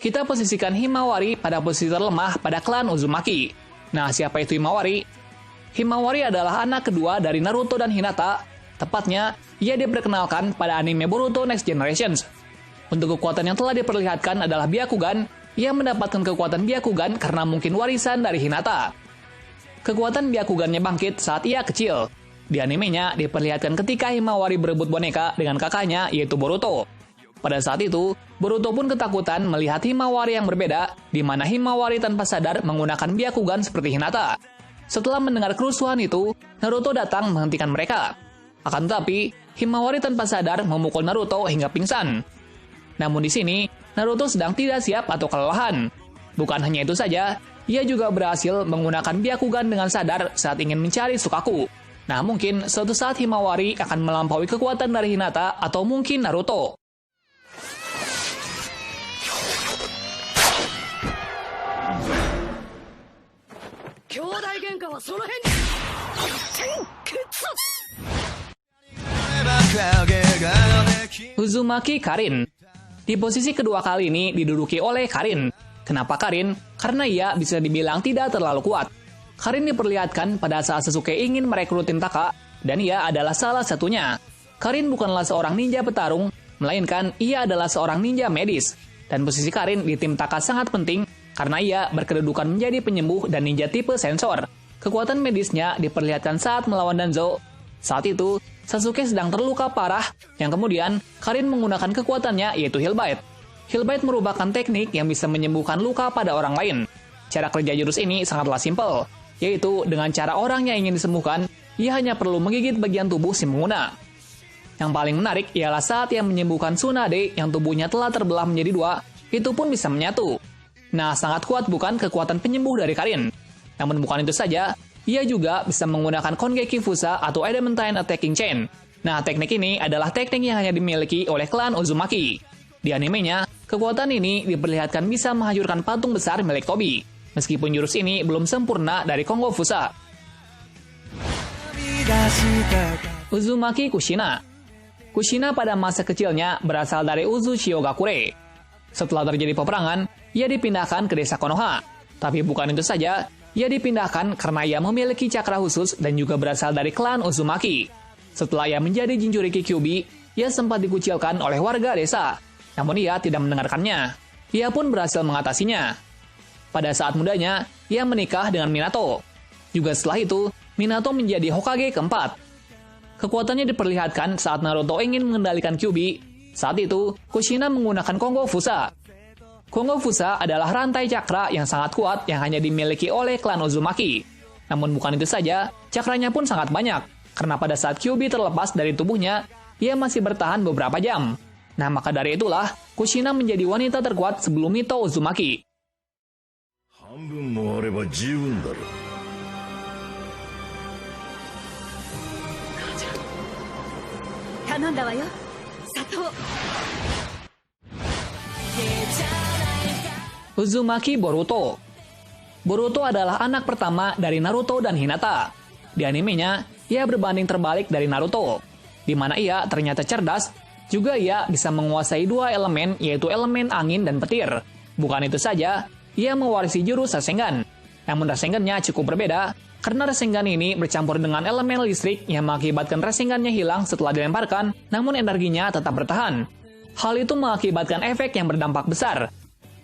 kita posisikan Himawari pada posisi terlemah pada klan Uzumaki. Nah, siapa itu Himawari? Himawari adalah anak kedua dari Naruto dan Hinata. Tepatnya, ia diperkenalkan pada anime Boruto Next Generations. Untuk kekuatan yang telah diperlihatkan adalah Byakugan. Ia mendapatkan kekuatan Byakugan karena mungkin warisan dari Hinata. Kekuatan Byakugannya bangkit saat ia kecil. Di animenya diperlihatkan ketika Himawari berebut boneka dengan kakaknya yaitu Boruto. Pada saat itu, Boruto pun ketakutan melihat Himawari yang berbeda, di mana Himawari tanpa sadar menggunakan Byakugan seperti Hinata. Setelah mendengar kerusuhan itu, Naruto datang menghentikan mereka. Akan tetapi, Himawari tanpa sadar memukul Naruto hingga pingsan. Namun di sini, Naruto sedang tidak siap atau kelelahan. Bukan hanya itu saja, ia juga berhasil menggunakan Byakugan dengan sadar saat ingin mencari Sukaku. Nah, mungkin suatu saat Himawari akan melampaui kekuatan dari Hinata atau mungkin Naruto. Uzumaki Karin. Di posisi kedua kali ini diduduki oleh Karin. Kenapa Karin? Karena ia bisa dibilang tidak terlalu kuat. Karin diperlihatkan pada saat Sasuke ingin merekrutin Taka, dan ia adalah salah satunya. Karin bukanlah seorang ninja petarung, melainkan ia adalah seorang ninja medis. Dan posisi Karin di tim Taka sangat penting, karena ia berkedudukan menjadi penyembuh dan ninja tipe sensor. Kekuatan medisnya diperlihatkan saat melawan Danzo. Saat itu, Sasuke sedang terluka parah, yang kemudian Karin menggunakan kekuatannya yaitu Heal Bite. Heal Bite merupakan teknik yang bisa menyembuhkan luka pada orang lain. Cara kerja jurus ini sangatlah simpel, yaitu dengan cara orang yang ingin disembuhkan, ia hanya perlu menggigit bagian tubuh si pengguna. Yang paling menarik ialah saat ia menyembuhkan Tsunade yang tubuhnya telah terbelah menjadi dua, itu pun bisa menyatu. Nah, sangat kuat bukan kekuatan penyembuh dari Karin? Namun bukan itu saja, ia juga bisa menggunakan Kongeki Fusa atau Adamantine Attacking Chain. Nah, teknik ini adalah teknik yang hanya dimiliki oleh klan Uzumaki. Di animenya, kekuatan ini diperlihatkan bisa menghancurkan patung besar milik Tobi. Meskipun jurus ini belum sempurna dari Kongo Fusa. Uzumaki Kushina. Kushina pada masa kecilnya berasal dari Uzu Shiogakure. Setelah terjadi peperangan, ia dipindahkan ke desa Konoha. Tapi bukan itu saja, ia dipindahkan karena ia memiliki cakra khusus dan juga berasal dari klan Uzumaki. Setelah ia menjadi Jinchuriki Kyuubi, ia sempat dikucilkan oleh warga desa. Namun ia tidak mendengarkannya. Ia pun berhasil mengatasinya. Pada saat mudanya, ia menikah dengan Minato. Juga setelah itu, Minato menjadi Hokage keempat. Kekuatannya diperlihatkan saat Naruto ingin mengendalikan Kyuubi. Saat itu, Kushina menggunakan Kongo Fusa. Kongo Fusa adalah rantai cakra yang sangat kuat yang hanya dimiliki oleh klan Uzumaki. Namun bukan itu saja, cakranya pun sangat banyak. Karena pada saat Kyuubi terlepas dari tubuhnya, ia masih bertahan beberapa jam. Nah, maka dari itulah, Kushina menjadi wanita terkuat sebelum Mito Uzumaki. 半分もあれば十分だろう。頼んだわよ、砂糖。Uzumaki Boruto. Boruto adalah anak pertama dari Naruto dan Hinata. Di animenya, ia berbanding terbalik dari Naruto, di mana ia ternyata cerdas, juga ia bisa menguasai dua elemen, yaitu elemen angin dan petir. Bukan itu saja, ia mewarisi jurus Rasengan. Namun Rasengannya cukup berbeda, karena Rasengan ini bercampur dengan elemen listrik yang mengakibatkan Rasengannya hilang setelah dilemparkan, namun energinya tetap bertahan. Hal itu mengakibatkan efek yang berdampak besar.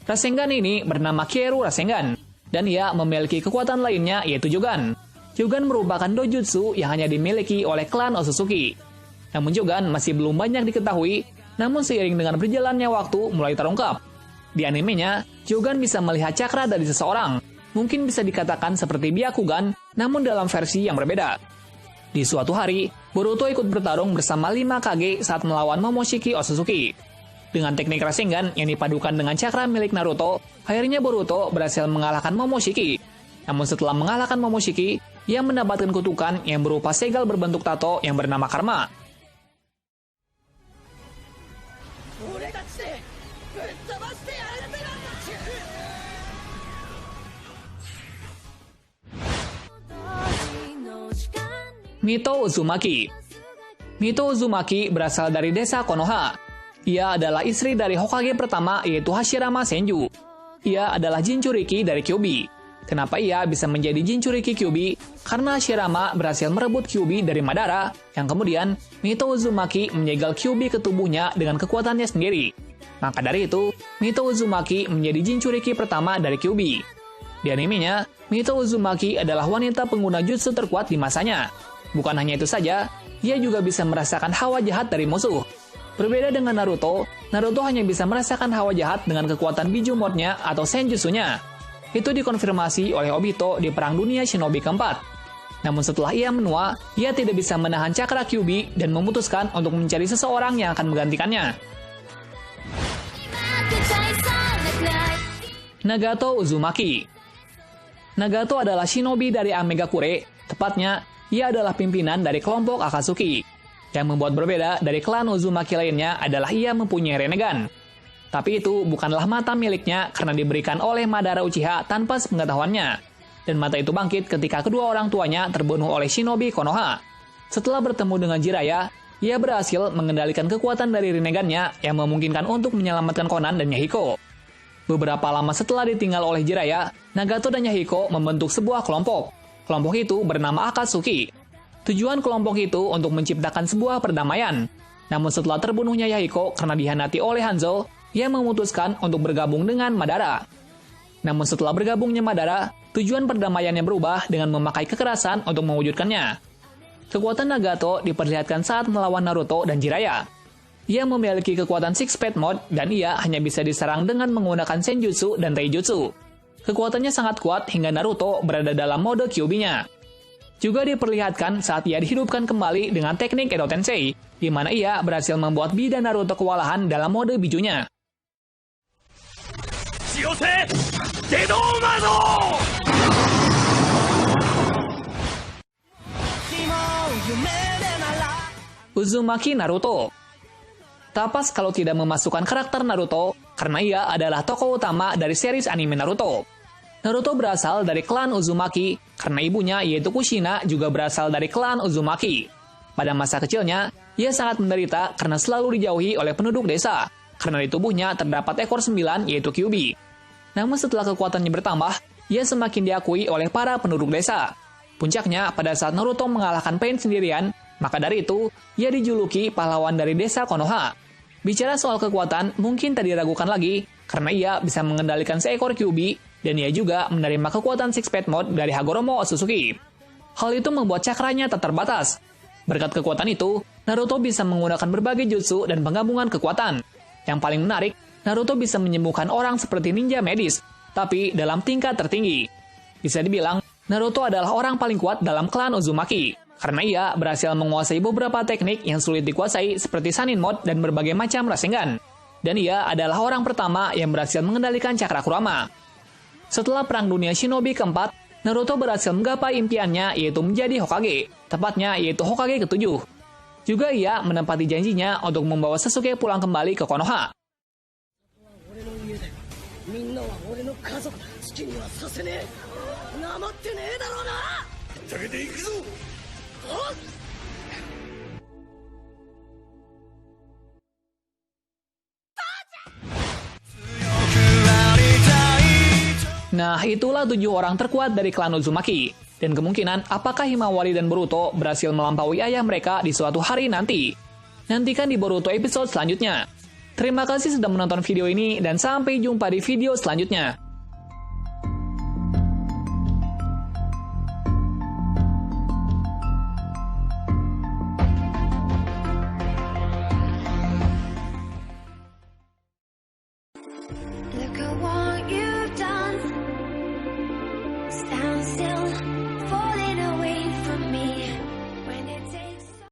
Rasengan ini bernama Kieru Rasengan, dan ia memiliki kekuatan lainnya yaitu Jogan. Jogan merupakan dojutsu yang hanya dimiliki oleh klan Otsutsuki. Namun Jogan masih belum banyak diketahui, namun seiring dengan berjalannya waktu mulai terungkap. Di animenya, Jogan bisa melihat cakra dari seseorang. Mungkin bisa dikatakan seperti Byakugan, namun dalam versi yang berbeda. Di suatu hari, Boruto ikut bertarung bersama 5 Kage saat melawan Momoshiki Otsutsuki. Dengan teknik Rasengan yang dipadukan dengan cakra milik Naruto, akhirnya Boruto berhasil mengalahkan Momoshiki. Namun setelah mengalahkan Momoshiki, ia mendapatkan kutukan yang berupa segel berbentuk tato yang bernama Karma. Mito Uzumaki. Mito Uzumaki berasal dari desa Konoha. Ia adalah istri dari Hokage pertama yaitu Hashirama Senju. Ia adalah Jinchuriki dari Kyuubi. Kenapa ia bisa menjadi Jinchuriki Kyuubi? Karena Hashirama berhasil merebut Kyuubi dari Madara, yang kemudian Mito Uzumaki menyegel Kyuubi ke tubuhnya dengan kekuatannya sendiri. Maka dari itu, Mito Uzumaki menjadi Jinchuriki pertama dari Kyuubi. Di animenya, Mito Uzumaki adalah wanita pengguna jutsu terkuat di masanya. Bukan hanya itu saja, ia juga bisa merasakan hawa jahat dari musuh. Berbeda dengan Naruto, Naruto hanya bisa merasakan hawa jahat dengan kekuatan Biju Mode-nya atau Senjutsu-nya. Itu dikonfirmasi oleh Obito di Perang Dunia Shinobi keempat. Namun setelah ia menua, ia tidak bisa menahan cakra Kyuubi dan memutuskan untuk mencari seseorang yang akan menggantikannya. Nagato Uzumaki. Nagato adalah shinobi dari Amegakure, tepatnya ia adalah pimpinan dari kelompok Akatsuki. Yang membuat berbeda dari klan Uzumaki lainnya adalah ia mempunyai Rinnegan. Tapi itu bukanlah mata miliknya karena diberikan oleh Madara Uchiha tanpa sepengetahuannya. Dan mata itu bangkit ketika kedua orang tuanya terbunuh oleh shinobi Konoha. Setelah bertemu dengan Jiraiya, ia berhasil mengendalikan kekuatan dari Rinnegan-nya yang memungkinkan untuk menyelamatkan Konan dan Yahiko. Beberapa lama setelah ditinggal oleh Jiraiya, Nagato dan Yahiko membentuk sebuah kelompok. Kelompok itu bernama Akatsuki. Tujuan kelompok itu untuk menciptakan sebuah perdamaian. Namun setelah terbunuhnya Yahiko karena dihianati oleh Hanzo, ia memutuskan untuk bergabung dengan Madara. Namun setelah bergabungnya Madara, tujuan perdamaiannya berubah dengan memakai kekerasan untuk mewujudkannya. Kekuatan Nagato diperlihatkan saat melawan Naruto dan Jiraiya. Ia memiliki kekuatan Six Path Mode dan ia hanya bisa diserang dengan menggunakan Senjutsu dan Taijutsu. Kekuatannya sangat kuat hingga Naruto berada dalam mode Kyuubi-nya. Juga diperlihatkan saat ia dihidupkan kembali dengan teknik Edo Tensei, di mana ia berhasil membuat Bi dan Naruto kewalahan dalam mode bijunya. Uzumaki Naruto. Tapas kalau tidak memasukkan karakter Naruto, karena ia adalah tokoh utama dari series anime Naruto. Naruto berasal dari klan Uzumaki, karena ibunya yaitu Kushina juga berasal dari klan Uzumaki. Pada masa kecilnya, ia sangat menderita karena selalu dijauhi oleh penduduk desa, karena di tubuhnya terdapat ekor 9 yaitu Kyuubi. Namun setelah kekuatannya bertambah, ia semakin diakui oleh para penduduk desa. Puncaknya pada saat Naruto mengalahkan Pain sendirian, maka dari itu, ia dijuluki pahlawan dari desa Konoha. Bicara soal kekuatan, mungkin tak diragukan lagi, karena ia bisa mengendalikan seekor Kyuubi, dan ia juga menerima kekuatan Six Path Mode dari Hagoromo Otsutsuki. Hal itu membuat cakranya tak terbatas. Berkat kekuatan itu, Naruto bisa menggunakan berbagai jutsu dan penggabungan kekuatan. Yang paling menarik, Naruto bisa menyembuhkan orang seperti ninja medis, tapi dalam tingkat tertinggi. Bisa dibilang, Naruto adalah orang paling kuat dalam klan Uzumaki, karena ia berhasil menguasai beberapa teknik yang sulit dikuasai seperti Sannin Mode dan berbagai macam Rasengan. Dan ia adalah orang pertama yang berhasil mengendalikan cakra Kurama. Setelah Perang Dunia Shinobi keempat, Naruto berhasil menggapai impiannya yaitu menjadi Hokage, tepatnya yaitu Hokage ke-7. Juga ia menepati janjinya untuk membawa Sasuke pulang kembali ke Konoha. Nah, itulah 7 orang terkuat dari klan Uzumaki. Dan kemungkinan apakah Himawari dan Boruto berhasil melampaui ayah mereka di suatu hari nanti. Nantikan di Boruto episode selanjutnya. Terima kasih sudah menonton video ini dan sampai jumpa di video selanjutnya. Look, I want you